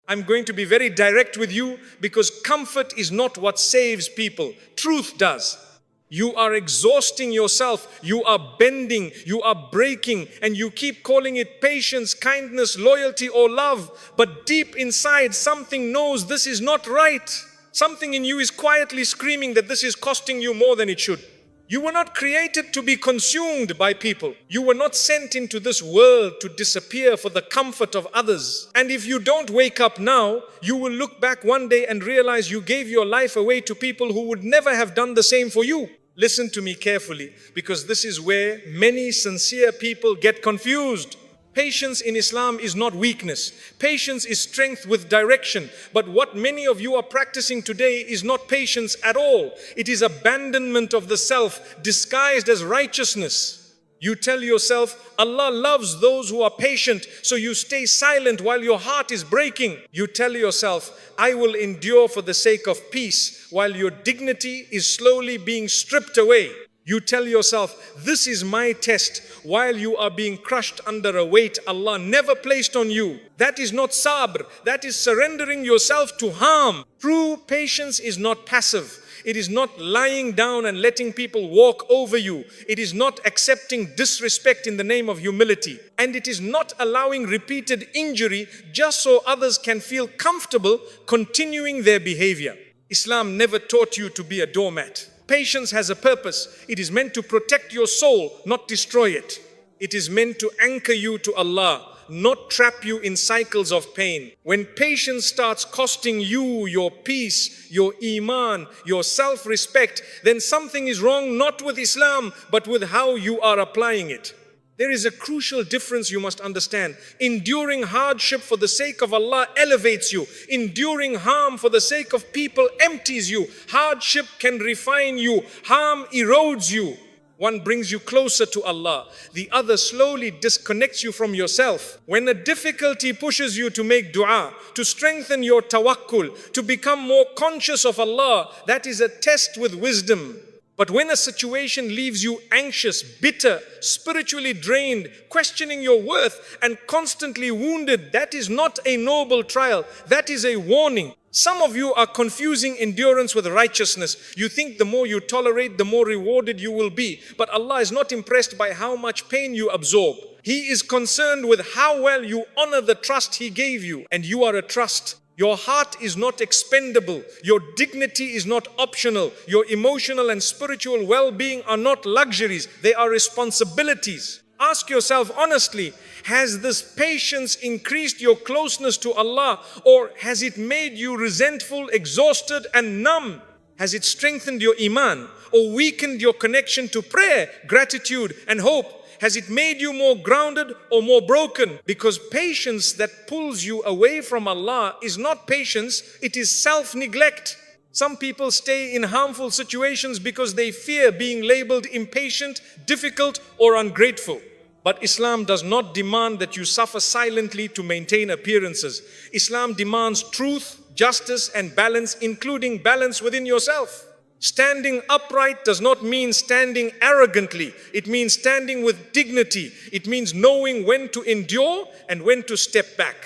I'm going to be very direct with you because comfort is not what saves people. Truth does. You are exhausting yourself, you are bending, you are breaking, and you keep calling it patience, kindness, loyalty, or love. But deep inside, something knows this is not right. Something in you is quietly screaming that this is costing you more than it should. You were not created to be consumed by people. You were not sent into this world to disappear for the comfort of others. And if you don't wake up now, you will look back one day and realize you gave your life away to people who would never have done the same for you. Listen to me carefully, because this is where many sincere people get confused. Patience in Islam is not weakness. Patience is strength with direction. But what many of you are practicing today is not patience at all. It is abandonment of the self disguised as righteousness. You tell yourself, Allah loves those who are patient, so you stay silent while your heart is breaking. You tell yourself, I will endure for the sake of peace, while your dignity is slowly being stripped away. You tell yourself, this is my test, while you are being crushed under a weight Allah never placed on you. That is not sabr, that is surrendering yourself to harm. True patience is not passive. It is not lying down and letting people walk over you. It is not accepting disrespect in the name of humility. And it is not allowing repeated injury just so others can feel comfortable continuing their behavior. Islam never taught you to be a doormat. Patience has a purpose. It is meant to protect your soul, not destroy it. It is meant to anchor you to Allah, not trap you in cycles of pain. When patience starts costing you your peace, your iman, your self-respect, then something is wrong not with Islam, but with how you are applying it. There is a crucial difference you must understand. Enduring hardship for the sake of Allah elevates you. Enduring harm for the sake of people empties you. Hardship can refine you. Harm erodes you. One brings you closer to Allah. The other slowly disconnects you from yourself. When a difficulty pushes you to make dua, to strengthen your tawakkul, to become more conscious of Allah, that is a test with wisdom. But when a situation leaves you anxious, bitter, spiritually drained, questioning your worth, and constantly wounded, that is not a noble trial. That is a warning. Some of you are confusing endurance with righteousness. You think the more you tolerate, the more rewarded you will be. But Allah is not impressed by how much pain you absorb. He is concerned with how well you honor the trust He gave you. And you are a trust. Your heart is not expendable. Your dignity is not optional. Your emotional and spiritual well-being are not luxuries. They are responsibilities. Ask yourself honestly, has this patience increased your closeness to Allah, or has it made you resentful, exhausted and numb? Has it strengthened your iman or weakened your connection to prayer, gratitude and hope? Has it made you more grounded or more broken? Because patience that pulls you away from Allah is not patience, it is self-neglect. Some people stay in harmful situations because they fear being labeled impatient, difficult or ungrateful. But Islam does not demand that you suffer silently to maintain appearances. Islam demands truth, justice and balance, including balance within yourself. Standing upright does not mean standing arrogantly. It means standing with dignity. It means knowing when to endure and when to step back.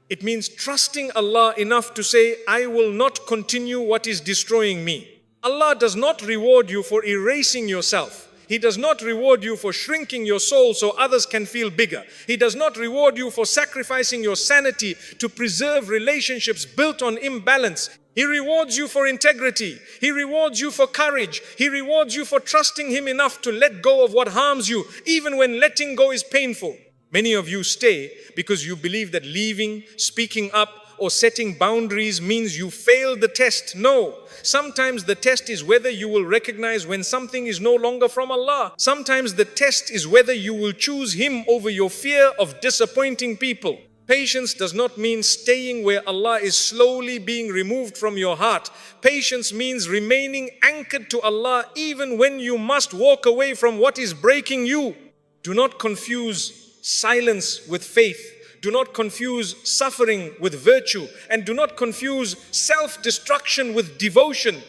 It means trusting Allah enough to say, I will not continue what is destroying me. Allah does not reward you for erasing yourself. He does not reward you for shrinking your soul so others can feel bigger. He does not reward you for sacrificing your sanity to preserve relationships built on imbalance. He rewards you for integrity. He rewards you for courage. He rewards you for trusting Him enough to let go of what harms you, even when letting go is painful. Many of you stay because you believe that leaving, speaking up, or setting boundaries means you failed the test. No. Sometimes the test is whether you will recognize when something is no longer from Allah. Sometimes the test is whether you will choose Him over your fear of disappointing people. Patience does not mean staying where Allah is slowly being removed from your heart. Patience means remaining anchored to Allah even when you must walk away from what is breaking you. Do not confuse silence with faith. Do not confuse suffering with virtue. And do not confuse self-destruction with devotion.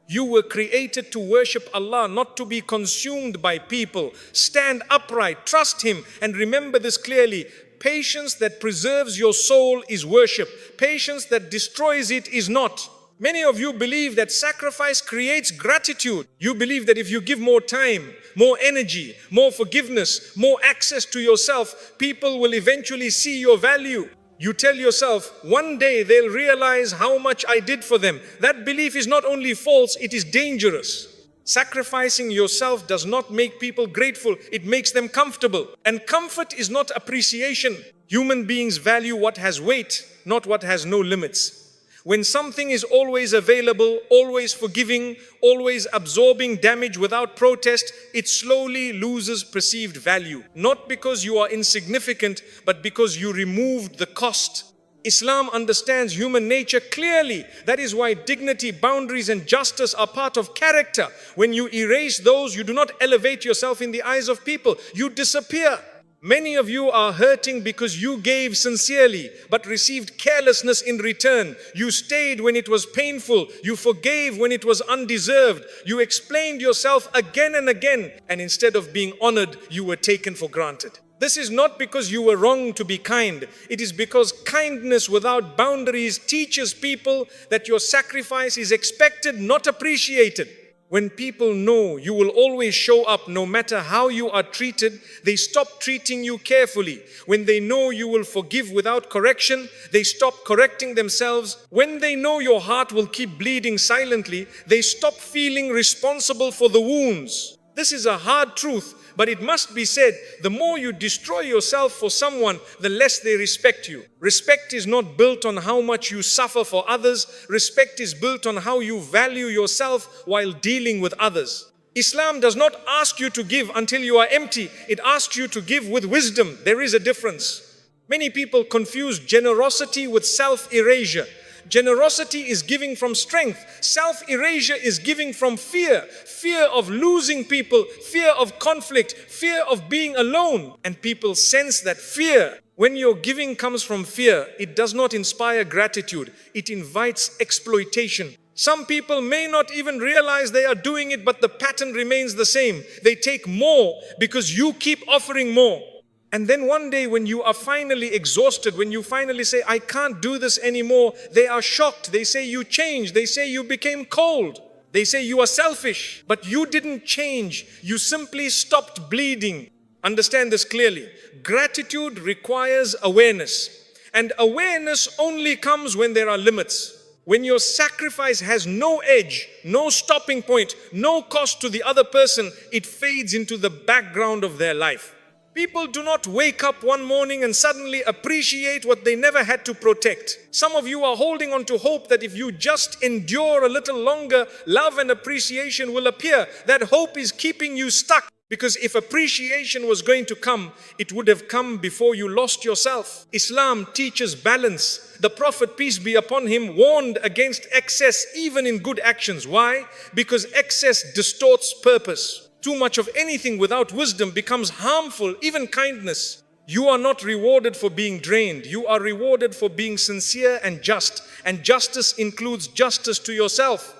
You were created to worship Allah, not to be consumed by people. Stand upright, trust Him, and remember this clearly. Patience that preserves your soul is worship. Patience that destroys it is not. Many of you believe that sacrifice creates gratitude. You believe that if you give more time, more energy, more forgiveness, more access to yourself, people will eventually see your value. You tell yourself, one day they'll realize how much I did for them. That belief is not only false, it is dangerous. Sacrificing yourself does not make people grateful, it makes them comfortable. And comfort is not appreciation. Human beings value what has weight, not what has no limits. When something is always available, always forgiving, always absorbing damage without protest, it slowly loses perceived value. Not because you are insignificant, but because you removed the cost. Islam understands human nature clearly. That is why dignity, boundaries, and justice are part of character. When you erase those, you do not elevate yourself in the eyes of people. You disappear. Many of you are hurting because you gave sincerely but received carelessness in return. You stayed when it was painful. You forgave when it was undeserved. You explained yourself again and again, and instead of being honored, you were taken for granted. This is not because you were wrong to be kind. It is because kindness without boundaries teaches people that your sacrifice is expected, not appreciated. When people know you will always show up no matter how you are treated, they stop treating you carefully. When they know you will forgive without correction, they stop correcting themselves. When they know your heart will keep bleeding silently, they stop feeling responsible for the wounds. This is a hard truth, but it must be said. The more you destroy yourself for someone, the less they respect you. Respect is not built on how much you suffer for others. Respect is built on how you value yourself while dealing with others. Islam does not ask you to give until you are empty. It asks you to give with wisdom. There is a difference. Many people confuse generosity with self-erasure. Generosity is giving from strength. Self-erasure is giving from fear. Fear of losing people, fear of conflict, fear of being alone. And people sense that fear. When your giving comes from fear, it does not inspire gratitude. It invites exploitation. Some people may not even realize they are doing it, but the pattern remains the same. They take more because you keep offering more. And then one day when you are finally exhausted, when you finally say, I can't do this anymore, they are shocked. They say you changed. They say you became cold. They say you are selfish. But you didn't change. You simply stopped bleeding. Understand this clearly. Gratitude requires awareness. And awareness only comes when there are limits. When your sacrifice has no edge, no stopping point, no cost to the other person, it fades into the background of their life. People do not wake up one morning and suddenly appreciate what they never had to protect. Some of you are holding on to hope that if you just endure a little longer, love and appreciation will appear. That hope is keeping you stuck. Because if appreciation was going to come, it would have come before you lost yourself. Islam teaches balance. The Prophet, peace be upon him, warned against excess even in good actions. Why? Because excess distorts purpose. Too much of anything without wisdom becomes harmful, even kindness. You are not rewarded for being drained. You are rewarded for being sincere and just. And justice includes justice to yourself.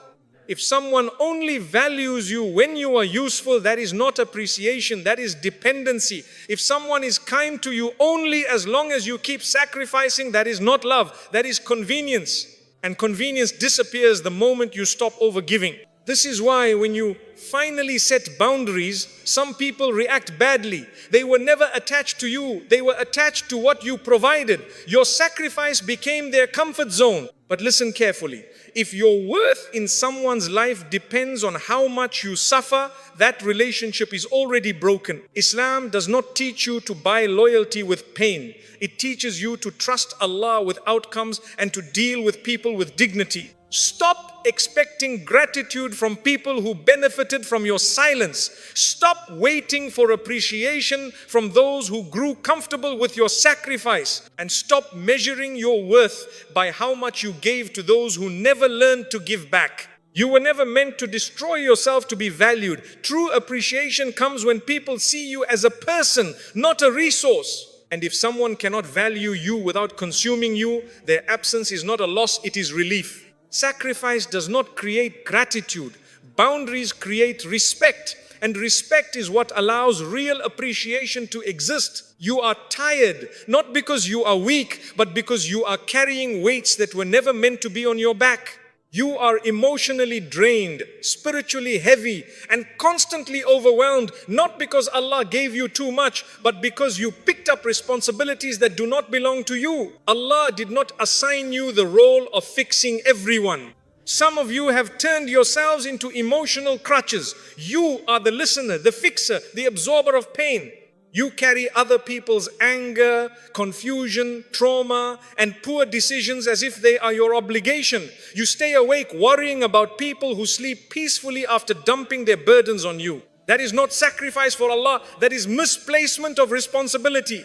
If someone only values you when you are useful, that is not appreciation, that is dependency. If someone is kind to you only as long as you keep sacrificing, that is not love, that is convenience. And convenience disappears the moment you stop overgiving. This is why when you finally set boundaries, some people react badly. They were never attached to you. They were attached to what you provided. Your sacrifice became their comfort zone. But listen carefully. If your worth in someone's life depends on how much you suffer, that relationship is already broken. Islam does not teach you to buy loyalty with pain. It teaches you to trust Allah with outcomes and to deal with people with dignity. Stop expecting gratitude from people who benefited from your silence. Stop waiting for appreciation from those who grew comfortable with your sacrifice. And stop measuring your worth by how much you gave to those who never learned to give back. You were never meant to destroy yourself to be valued. True appreciation comes when people see you as a person, not a resource. And if someone cannot value you without consuming you, their absence is not a loss, it is relief. Sacrifice does not create gratitude. Boundaries create respect. And respect is what allows real appreciation to exist. You are tired, not because you are weak, but because you are carrying weights that were never meant to be on your back. You are emotionally drained, spiritually heavy, and constantly overwhelmed, not because Allah gave you too much, but because you picked up responsibilities that do not belong to you. Allah did not assign you the role of fixing everyone. Some of you have turned yourselves into emotional crutches. You are the listener, the fixer, the absorber of pain. You carry other people's anger, confusion, trauma, and poor decisions as if they are your obligation. You stay awake worrying about people who sleep peacefully after dumping their burdens on you. That is not sacrifice for Allah, that is misplacement of responsibility.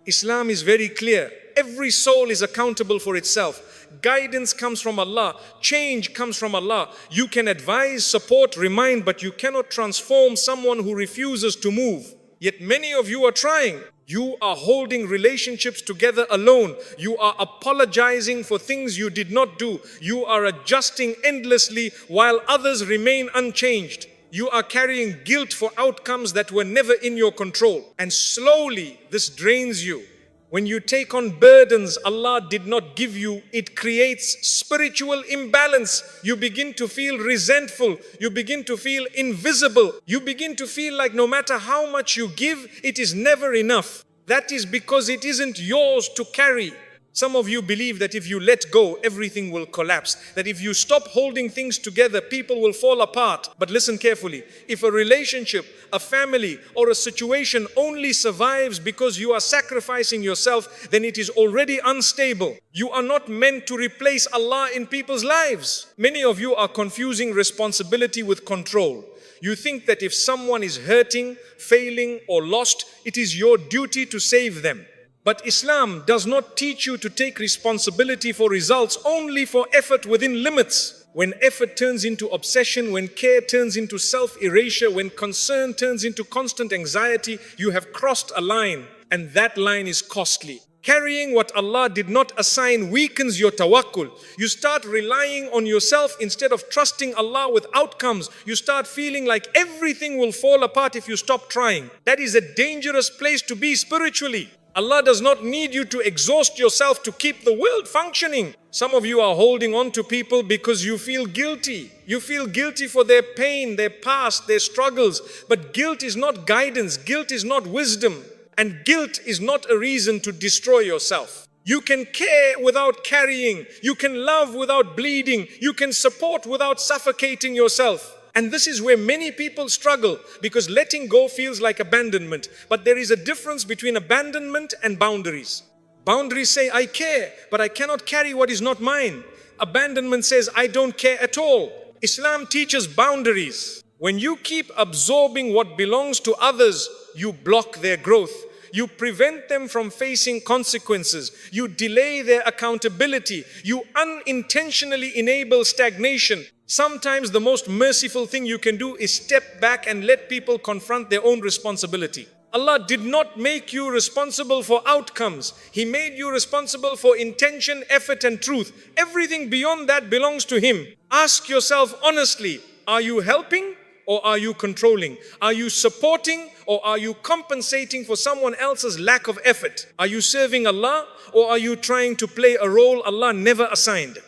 Islam is very clear. Every soul is accountable for itself. Guidance comes from Allah. Change comes from Allah. You can advise, support, remind, but you cannot transform someone who refuses to move. Yet many of you are trying. You are holding relationships together alone. You are apologizing for things you did not do. You are adjusting endlessly while others remain unchanged. You are carrying guilt for outcomes that were never in your control. And slowly this drains you. When you take on burdens Allah did not give you, it creates spiritual imbalance. You begin to feel resentful. You begin to feel invisible. You begin to feel like no matter how much you give, it is never enough. That is because it isn't yours to carry. Some of you believe that if you let go, everything will collapse. That if you stop holding things together, people will fall apart. But listen carefully. If a relationship, a family, or a situation only survives because you are sacrificing yourself, then it is already unstable. You are not meant to replace Allah in people's lives. Many of you are confusing responsibility with control. You think that if someone is hurting, failing, or lost, it is your duty to save them. But Islam does not teach you to take responsibility for results, only for effort within limits. When effort turns into obsession, when care turns into self-erasure, when concern turns into constant anxiety, you have crossed a line, and that line is costly. Carrying what Allah did not assign weakens your tawakkul. You start relying on yourself instead of trusting Allah with outcomes. You start feeling like everything will fall apart if you stop trying. That is a dangerous place to be spiritually. Allah does not need you to exhaust yourself to keep the world functioning. Some of you are holding on to people because you feel guilty. You feel guilty for their pain, their past, their struggles. But guilt is not guidance. Guilt is not wisdom. And guilt is not a reason to destroy yourself. You can care without carrying. You can love without bleeding. You can support without suffocating yourself. And this is where many people struggle, because letting go feels like abandonment. But there is a difference between abandonment and boundaries. Boundaries say, I care, but I cannot carry what is not mine. Abandonment says, I don't care at all. Islam teaches boundaries. When you keep absorbing what belongs to others, you block their growth. You prevent them from facing consequences. You delay their accountability. You unintentionally enable stagnation. Sometimes the most merciful thing you can do is step back and let people confront their own responsibility. Allah did not make you responsible for outcomes. He made you responsible for intention, effort, and truth. Everything beyond that belongs to Him. Ask yourself honestly, are you helping or are you controlling? Are you supporting or are you compensating for someone else's lack of effort? Are you serving Allah or are you trying to play a role Allah never assigned?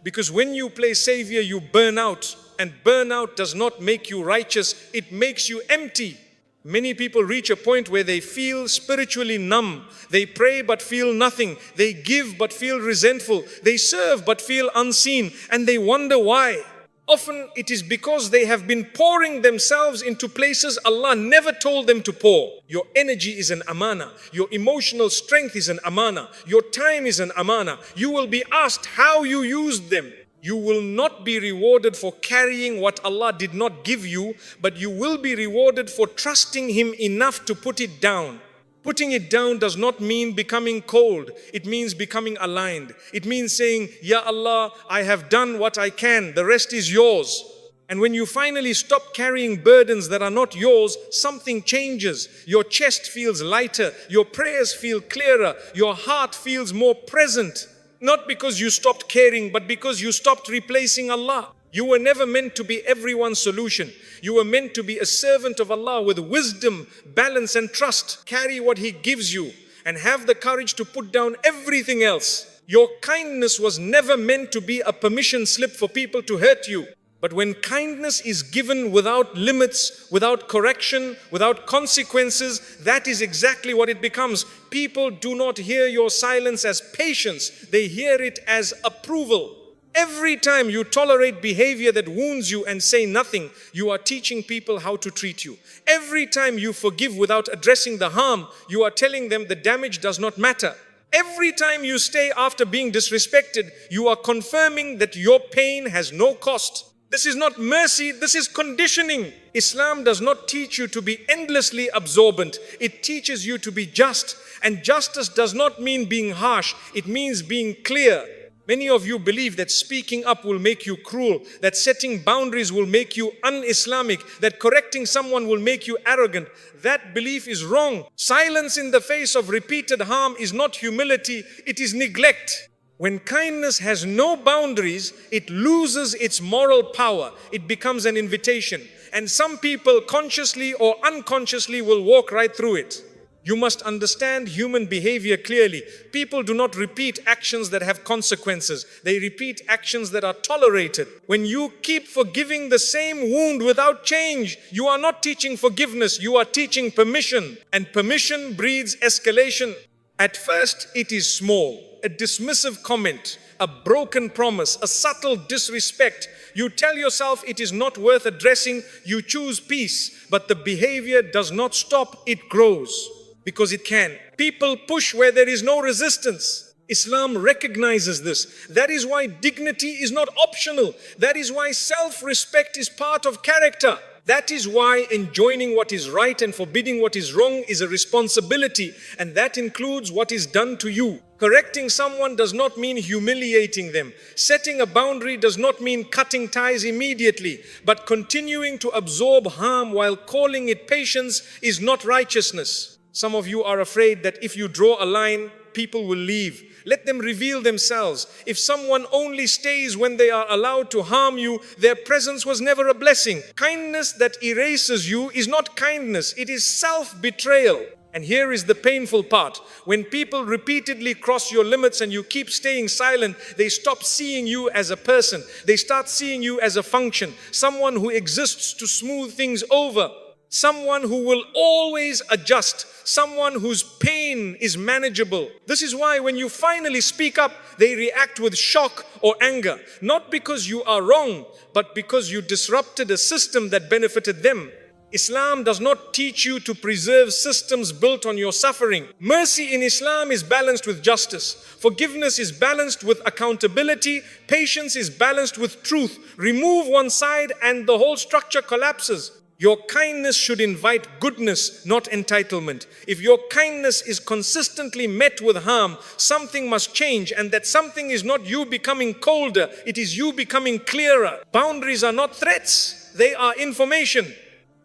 Because when you play savior, you burn out. And burnout does not make you righteous, it makes you empty. Many people reach a point where they feel spiritually numb. They pray but feel nothing. They give but feel resentful. They serve but feel unseen. And they wonder why. Often it is because they have been pouring themselves into places Allah never told them to pour. Your energy is an amana. Your emotional strength is an amana. Your time is an amana. You will be asked how you used them. You will not be rewarded for carrying what Allah did not give you, but you will be rewarded for trusting Him enough to put it down. Putting it down does not mean becoming cold. It means becoming aligned. It means saying, Ya Allah, I have done what I can. The rest is yours. And when you finally stop carrying burdens that are not yours, something changes. Your chest feels lighter. Your prayers feel clearer. Your heart feels more present. Not because you stopped caring, but because you stopped replacing Allah. You were never meant to be everyone's solution. You were meant to be a servant of Allah with wisdom, balance and trust. Carry what He gives you and have the courage to put down everything else. Your kindness was never meant to be a permission slip for people to hurt you. But when kindness is given without limits, without correction, without consequences, that is exactly what it becomes. People do not hear your silence as patience. They hear it as approval. Every time you tolerate behavior that wounds you and say nothing, you are teaching people how to treat you. Every time you forgive without addressing the harm, you are telling them the damage does not matter. Every time you stay after being disrespected, you are confirming that your pain has no cost. This is not mercy, this is conditioning. Islam does not teach you to be endlessly absorbent. It teaches you to be just. And justice does not mean being harsh, it means being clear. Many of you believe that speaking up will make you cruel, that setting boundaries will make you un-Islamic, that correcting someone will make you arrogant. That belief is wrong. Silence in the face of repeated harm is not humility, it is neglect. When kindness has no boundaries, it loses its moral power. It becomes an invitation. And some people consciously or unconsciously will walk right through it. You must understand human behavior clearly. People do not repeat actions that have consequences. They repeat actions that are tolerated. When you keep forgiving the same wound without change, you are not teaching forgiveness, you are teaching permission. And permission breeds escalation. At first, it is small. A dismissive comment, a broken promise, a subtle disrespect. You tell yourself it is not worth addressing, you choose peace, but the behavior does not stop, it grows. Because it can. People push where there is no resistance. Islam recognizes this. That is why dignity is not optional. That is why self-respect is part of character. That is why enjoining what is right and forbidding what is wrong is a responsibility, and that includes what is done to you. Correcting someone does not mean humiliating them. Setting a boundary does not mean cutting ties immediately, but continuing to absorb harm while calling it patience is not righteousness. Some of you are afraid that if you draw a line, people will leave. Let them reveal themselves. If someone only stays when they are allowed to harm you, their presence was never a blessing. Kindness that erases you is not kindness, it is self-betrayal. And here is the painful part. When people repeatedly cross your limits and you keep staying silent, they stop seeing you as a person. They start seeing you as a function, someone who exists to smooth things over. Someone who will always adjust, someone whose pain is manageable. This is why when you finally speak up, they react with shock or anger. Not because you are wrong, but because you disrupted a system that benefited them. Islam does not teach you to preserve systems built on your suffering. Mercy in Islam is balanced with justice. Forgiveness is balanced with accountability. Patience is balanced with truth. Remove one side and the whole structure collapses. Your kindness should invite goodness, not entitlement. If your kindness is consistently met with harm, something must change, and that something is not you becoming colder, it is you becoming clearer. Boundaries are not threats, they are information.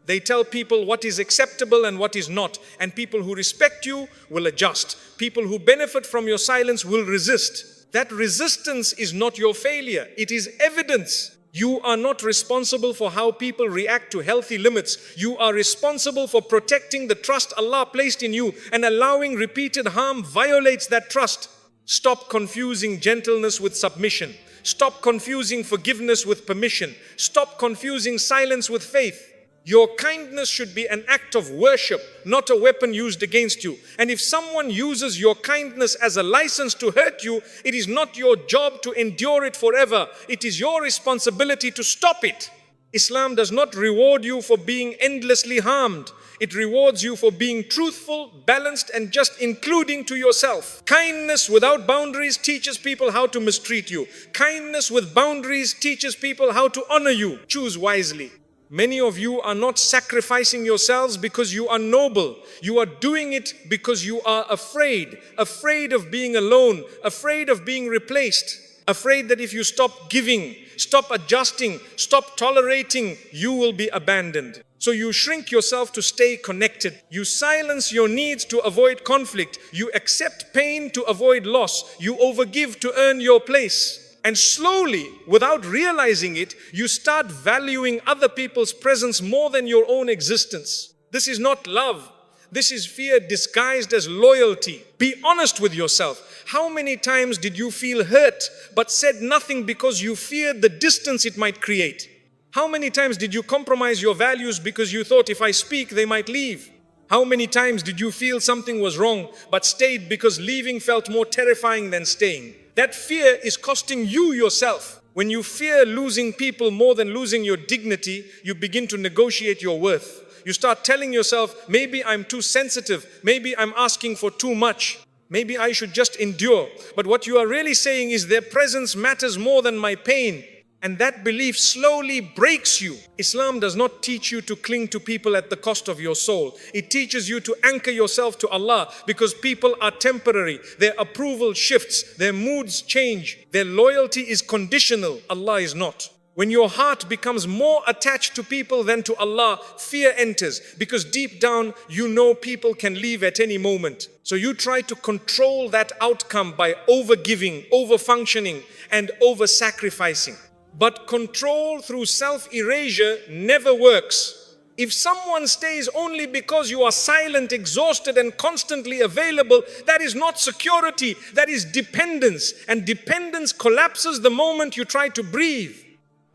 They tell people what is acceptable and what is not, and people who respect you will adjust. People who benefit from your silence will resist. That resistance is not your failure, it is evidence. You are not responsible for how people react to healthy limits. You are responsible for protecting the trust Allah placed in you, and allowing repeated harm violates that trust. Stop confusing gentleness with submission. Stop confusing forgiveness with permission. Stop confusing silence with faith. Your kindness should be an act of worship, not a weapon used against you. And if someone uses your kindness as a license to hurt you, it is not your job to endure it forever. It is your responsibility to stop it. Islam does not reward you for being endlessly harmed. It rewards you for being truthful, balanced, and just, including to yourself. Kindness without boundaries teaches people how to mistreat you. Kindness with boundaries teaches people how to honor you. Choose wisely. Many of you are not sacrificing yourselves because you are noble. You are doing it because you are afraid. Afraid of being alone. Afraid of being replaced. Afraid that if you stop giving, stop adjusting, stop tolerating, you will be abandoned. So you shrink yourself to stay connected. You silence your needs to avoid conflict. You accept pain to avoid loss. You overgive to earn your place. And slowly, without realizing it, you start valuing other people's presence more than your own existence. This is not love. This is fear disguised as loyalty. Be honest with yourself. How many times did you feel hurt but said nothing because you feared the distance it might create? How many times did you compromise your values because you thought if I speak, they might leave? How many times did you feel something was wrong but stayed because leaving felt more terrifying than staying? That fear is costing you yourself. When you fear losing people more than losing your dignity, you begin to negotiate your worth. You start telling yourself, maybe I'm too sensitive, maybe I'm asking for too much, maybe I should just endure. But what you are really saying is their presence matters more than my pain. And that belief slowly breaks you. Islam does not teach you to cling to people at the cost of your soul. It teaches you to anchor yourself to Allah, because people are temporary. Their approval shifts, their moods change, their loyalty is conditional. Allah is not. When your heart becomes more attached to people than to Allah, fear enters, because deep down you know people can leave at any moment. So you try to control that outcome by overgiving, over-functioning, and over-sacrificing. But control through self-erasure never works. If someone stays only because you are silent, exhausted, and constantly available, that is not security, that is dependence. And dependence collapses the moment you try to breathe.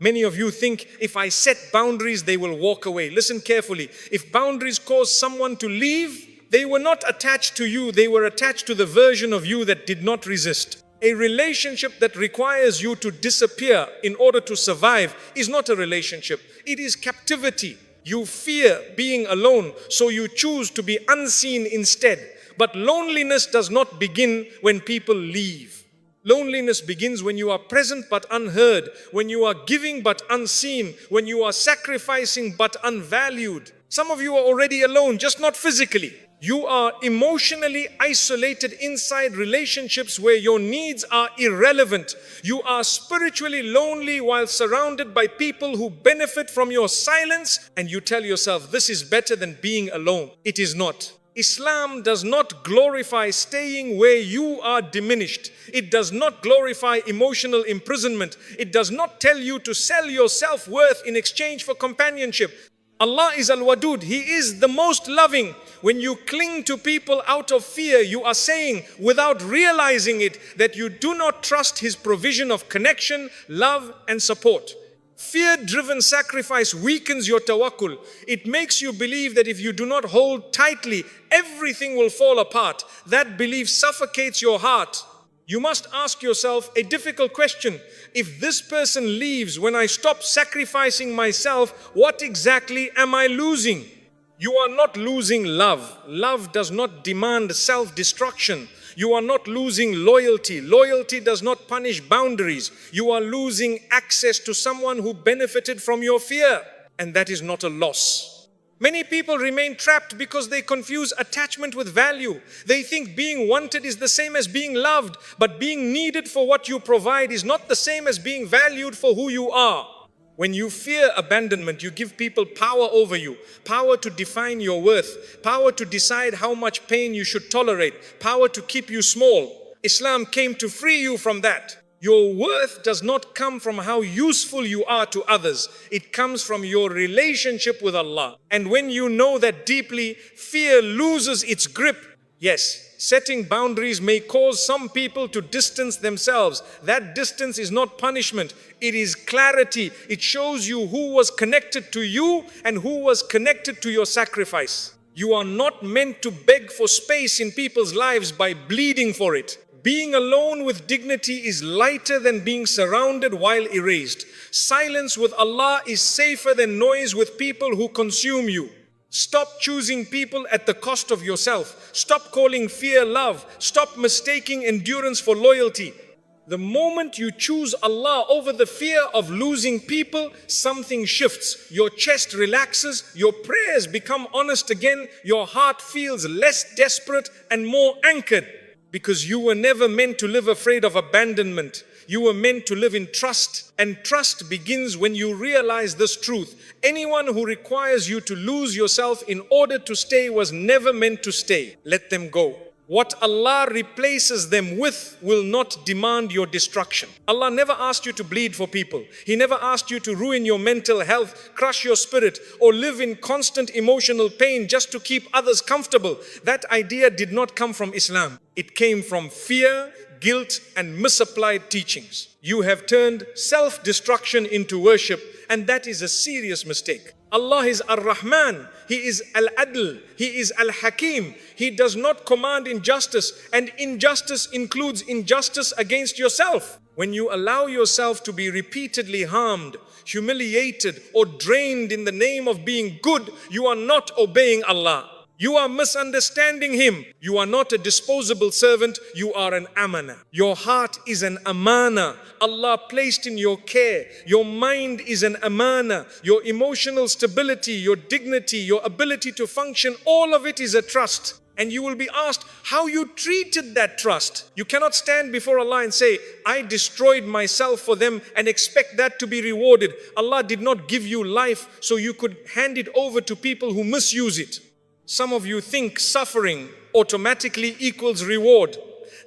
Many of you think, if I set boundaries, they will walk away. Listen carefully. If boundaries cause someone to leave, they were not attached to you, they were attached to the version of you that did not resist. A relationship that requires you to disappear in order to survive is not a relationship. It is captivity. You fear being alone, so you choose to be unseen instead. But loneliness does not begin when people leave. Loneliness begins when you are present but unheard, when you are giving but unseen, when you are sacrificing but unvalued. Some of you are already alone, just not physically. You are emotionally isolated inside relationships where your needs are irrelevant. You are spiritually lonely while surrounded by people who benefit from your silence, and you tell yourself, this is better than being alone. It is not. Islam does not glorify staying where you are diminished. It does not glorify emotional imprisonment. It does not tell you to sell your self-worth in exchange for companionship. Allah is Al-Wadud. He is the most loving. When you cling to people out of fear, you are saying, without realizing it, that you do not trust His provision of connection, love, and support. Fear-driven sacrifice weakens your tawakkul. It makes you believe that if you do not hold tightly, everything will fall apart. That belief suffocates your heart. You must ask yourself a difficult question. If this person leaves when I stop sacrificing myself, what exactly am I losing? You are not losing love. Love does not demand self-destruction. You are not losing loyalty. Loyalty does not punish boundaries. You are losing access to someone who benefited from your fear. And that is not a loss. Many people remain trapped because they confuse attachment with value. They think being wanted is the same as being loved, but being needed for what you provide is not the same as being valued for who you are. When you fear abandonment, you give people power over you, power to define your worth, power to decide how much pain you should tolerate, power to keep you small. Islam came to free you from that. Your worth does not come from how useful you are to others. It comes from your relationship with Allah. And when you know that deeply, fear loses its grip. Yes, setting boundaries may cause some people to distance themselves. That distance is not punishment. It is clarity. It shows you who was connected to you and who was connected to your sacrifice. You are not meant to beg for space in people's lives by bleeding for it. Being alone with dignity is lighter than being surrounded while erased. Silence with Allah is safer than noise with people who consume you. Stop choosing people at the cost of yourself. Stop calling fear love. Stop mistaking endurance for loyalty. The moment you choose Allah over the fear of losing people, something shifts. Your chest relaxes, your prayers become honest again, your heart feels less desperate and more anchored. Because you were never meant to live afraid of abandonment. You were meant to live in trust. And trust begins when you realize this truth. Anyone who requires you to lose yourself in order to stay was never meant to stay. Let them go. What Allah replaces them with will not demand your destruction. Allah never asked you to bleed for people. He never asked you to ruin your mental health, crush your spirit, or live in constant emotional pain just to keep others comfortable. That idea did not come from Islam. It came from fear, guilt, and misapplied teachings. You have turned self-destruction into worship, and that is a serious mistake. Allah is Ar-Rahman, He is Al-Adl, He is Al-Hakim. He does not command injustice, and injustice includes injustice against yourself. When you allow yourself to be repeatedly harmed, humiliated, or drained in the name of being good, you are not obeying Allah. You are misunderstanding Him. You are not a disposable servant, you are an amana. Your heart is an amana. Allah placed in your care. Your mind is an amana. Your emotional stability, your dignity, your ability to function, all of it is a trust. And you will be asked how you treated that trust. You cannot stand before Allah and say, I destroyed myself for them and expect that to be rewarded. Allah did not give you life so you could hand it over to people who misuse it. Some of you think suffering automatically equals reward.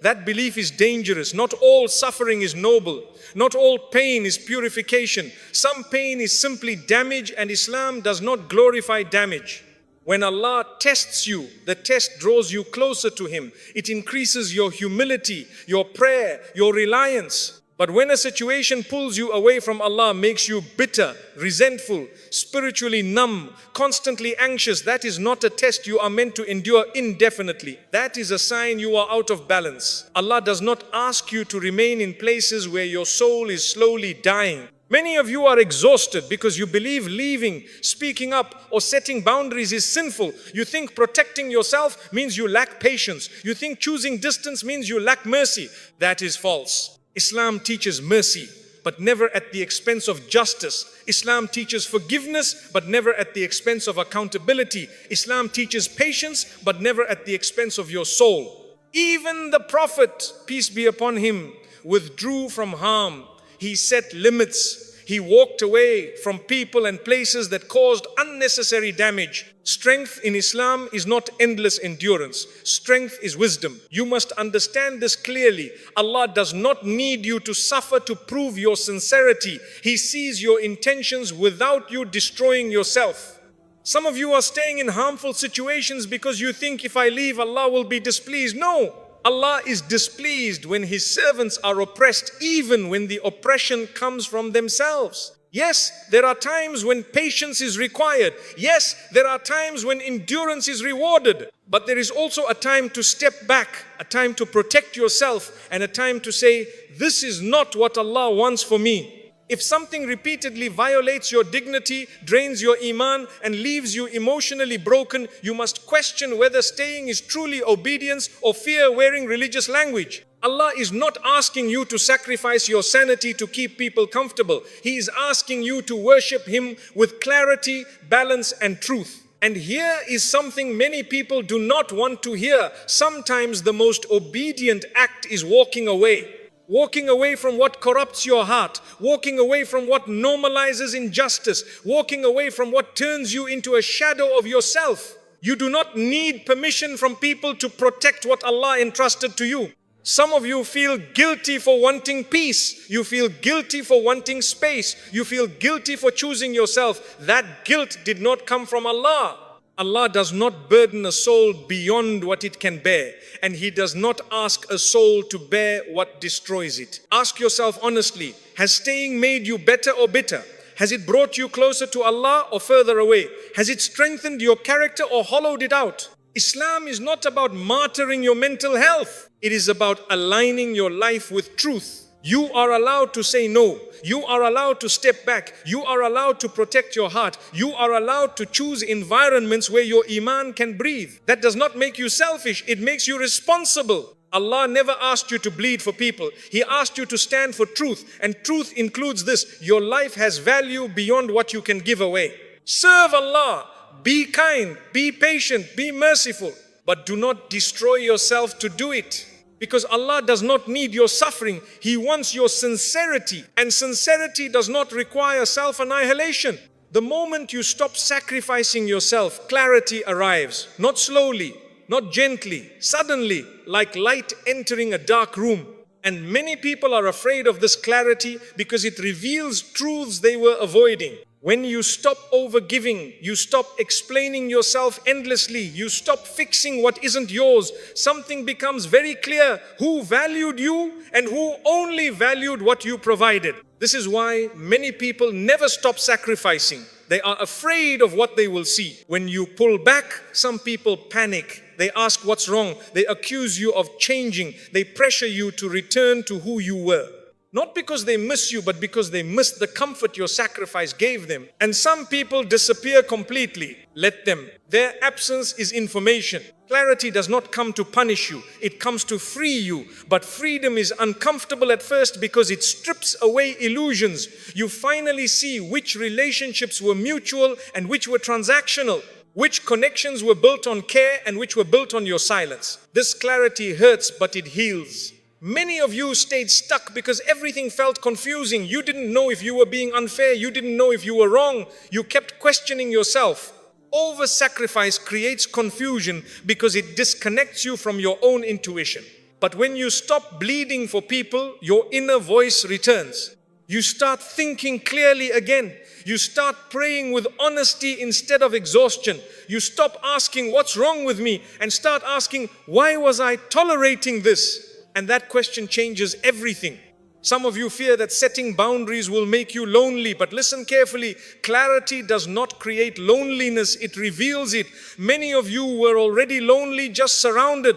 That belief is dangerous. Not all suffering is noble. Not all pain is purification. Some pain is simply damage, and Islam does not glorify damage. When Allah tests you, the test draws you closer to Him. It increases your humility, your prayer, your reliance. But when a situation pulls you away from Allah, makes you bitter, resentful, spiritually numb, constantly anxious, that is not a test you are meant to endure indefinitely. That is a sign you are out of balance. Allah does not ask you to remain in places where your soul is slowly dying. Many of you are exhausted because you believe leaving, speaking up, or setting boundaries is sinful. You think protecting yourself means you lack patience. You think choosing distance means you lack mercy. That is false. Islam teaches mercy, but never at the expense of justice. Islam teaches forgiveness, but never at the expense of accountability. Islam teaches patience, but never at the expense of your soul. Even the Prophet, peace be upon him, withdrew from harm. He set limits. He walked away from people and places that caused unnecessary damage. Strength in Islam is not endless endurance. Strength is wisdom. You must understand this clearly. Allah does not need you to suffer to prove your sincerity. He sees your intentions without you destroying yourself. Some of you are staying in harmful situations because you think if I leave, Allah will be displeased. No. Allah is displeased when His servants are oppressed, even when the oppression comes from themselves. Yes, there are times when patience is required. Yes, there are times when endurance is rewarded. But there is also a time to step back, a time to protect yourself, and a time to say, this is not what Allah wants for me. If something repeatedly violates your dignity, drains your iman, and leaves you emotionally broken, you must question whether staying is truly obedience or fear-wearing religious language. Allah is not asking you to sacrifice your sanity to keep people comfortable. He is asking you to worship Him with clarity, balance, and truth. And here is something many people do not want to hear. Sometimes the most obedient act is walking away. Walking away from what corrupts your heart, walking away from what normalizes injustice, walking away from what turns you into a shadow of yourself. You do not need permission from people to protect what Allah entrusted to you. Some of you feel guilty for wanting peace. You feel guilty for wanting space. You feel guilty for choosing yourself. That guilt did not come from Allah. Allah does not burden a soul beyond what it can bear, and He does not ask a soul to bear what destroys it. Ask yourself honestly, has staying made you better or bitter? Has it brought you closer to Allah or further away? Has it strengthened your character or hollowed it out? Islam is not about martyring your mental health. It is about aligning your life with truth. You are allowed to say no. You are allowed to step back. You are allowed to protect your heart. You are allowed to choose environments where your iman can breathe. That does not make you selfish. It makes you responsible. Allah never asked you to bleed for people. He asked you to stand for truth. And truth includes this: your life has value beyond what you can give away. Serve Allah. Be kind. Be patient. Be merciful. But do not destroy yourself to do it. Because Allah does not need your suffering. He wants your sincerity. And sincerity does not require self-annihilation. The moment you stop sacrificing yourself, clarity arrives. Not slowly, not gently, suddenly, like light entering a dark room. And many people are afraid of this clarity because it reveals truths they were avoiding. When you stop overgiving, you stop explaining yourself endlessly, you stop fixing what isn't yours, something becomes very clear: who valued you and who only valued what you provided. This is why many people never stop sacrificing. They are afraid of what they will see. When you pull back, some people panic. They ask what's wrong. They accuse you of changing. They pressure you to return to who you were. Not because they miss you, but because they miss the comfort your sacrifice gave them. And some people disappear completely. Let them. Their absence is information. Clarity does not come to punish you. It comes to free you. But freedom is uncomfortable at first because it strips away illusions. You finally see which relationships were mutual and which were transactional. Which connections were built on care and which were built on your silence. This clarity hurts, but it heals. Many of you stayed stuck because everything felt confusing. You didn't know if you were being unfair. You didn't know if you were wrong. You kept questioning yourself. Over-sacrifice creates confusion because it disconnects you from your own intuition. But when you stop bleeding for people, your inner voice returns. You start thinking clearly again. You start praying with honesty instead of exhaustion. You stop asking, what's wrong with me? And start asking, why was I tolerating this? And that question changes everything. Some of you fear that setting boundaries will make you lonely, but listen carefully. Clarity does not create loneliness, it reveals it. Many of you were already lonely, just surrounded.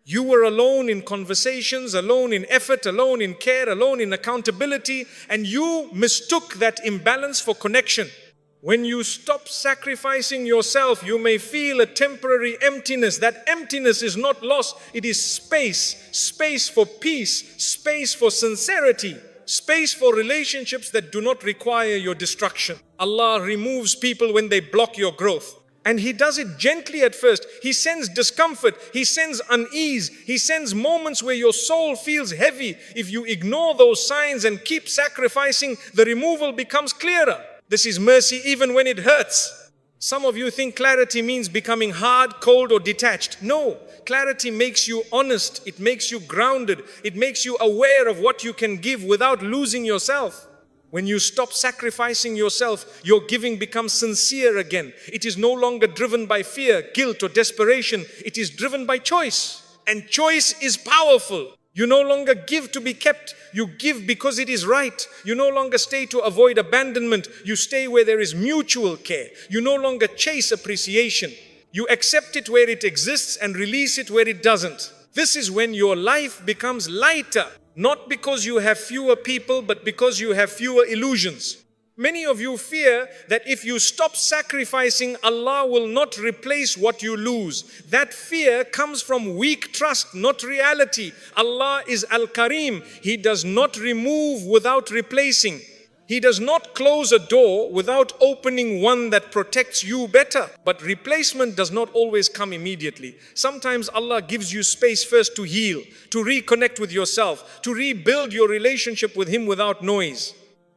You were alone in conversations, alone in effort, alone in care, alone in accountability, and you mistook that imbalance for connection. When you stop sacrificing yourself, you may feel a temporary emptiness. That emptiness is not loss, it is space. Space for peace, space for sincerity, space for relationships that do not require your destruction. Allah removes people when they block your growth. And He does it gently at first. He sends discomfort, He sends unease, He sends moments where your soul feels heavy. If you ignore those signs and keep sacrificing, the removal becomes clearer. This is mercy even when it hurts. Some of you think clarity means becoming hard, cold, or detached. No, clarity makes you honest. It makes you grounded. It makes you aware of what you can give without losing yourself. When you stop sacrificing yourself, your giving becomes sincere again. It is no longer driven by fear, guilt, or desperation. It is driven by choice. And choice is powerful. You no longer give to be kept. You give because it is right. You no longer stay to avoid abandonment. You stay where there is mutual care. You no longer chase appreciation. You accept it where it exists and release it where it doesn't. This is when your life becomes lighter. Not because you have fewer people, but because you have fewer illusions. Many of you fear that if you stop sacrificing, Allah will not replace what you lose. That fear comes from weak trust, not reality. Allah is Al-Kareem. He does not remove without replacing. He does not close a door without opening one that protects you better. But replacement does not always come immediately. Sometimes Allah gives you space first to heal, to reconnect with yourself, to rebuild your relationship with Him without noise.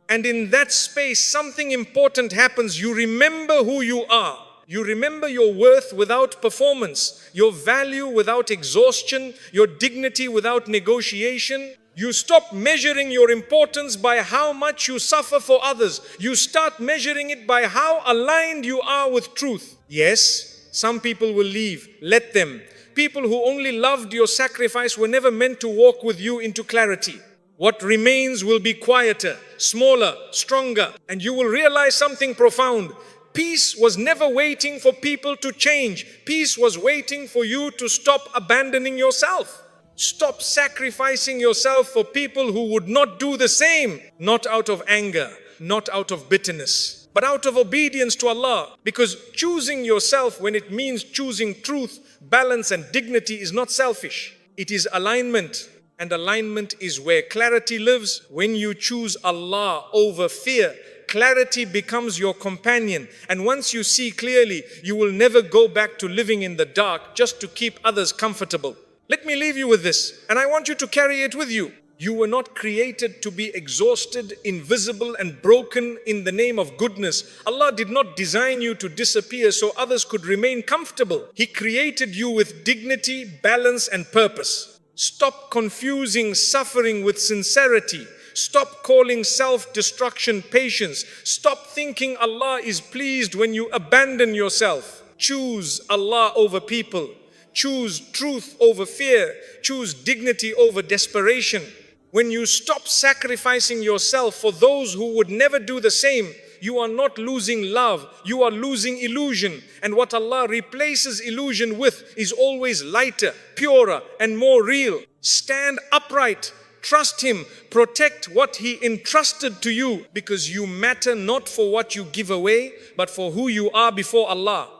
And in that space, something important happens. You remember who you are. You remember your worth without performance, your value without exhaustion, your dignity without negotiation. You stop measuring your importance by how much you suffer for others. You start measuring it by how aligned you are with truth. Yes, some people will leave. Let them. People who only loved your sacrifice were never meant to walk with you into clarity. What remains will be quieter, smaller, stronger, and you will realize something profound. Peace was never waiting for people to change. Peace was waiting for you to stop abandoning yourself. Stop sacrificing yourself for people who would not do the same. Not out of anger, not out of bitterness, but out of obedience to Allah. Because choosing yourself when it means choosing truth, balance, and dignity is not selfish. It is alignment. And alignment is where clarity lives. When you choose Allah over fear, clarity becomes your companion. And once you see clearly, you will never go back to living in the dark just to keep others comfortable. Let me leave you with this, and I want you to carry it with you. You were not created to be exhausted, invisible, and broken in the name of goodness. Allah did not design you to disappear so others could remain comfortable. He created you with dignity, balance, and purpose. Stop confusing suffering with sincerity. Stop calling self-destruction patience. Stop thinking Allah is pleased when you abandon yourself. Choose Allah over people. Choose truth over fear. Choose dignity over desperation. When you stop sacrificing yourself for those who would never do the same, you are not losing love, you are losing illusion. And what Allah replaces illusion with is always lighter, purer, and more real. Stand upright, trust Him, protect what He entrusted to you, because you matter not for what you give away, but for who you are before Allah.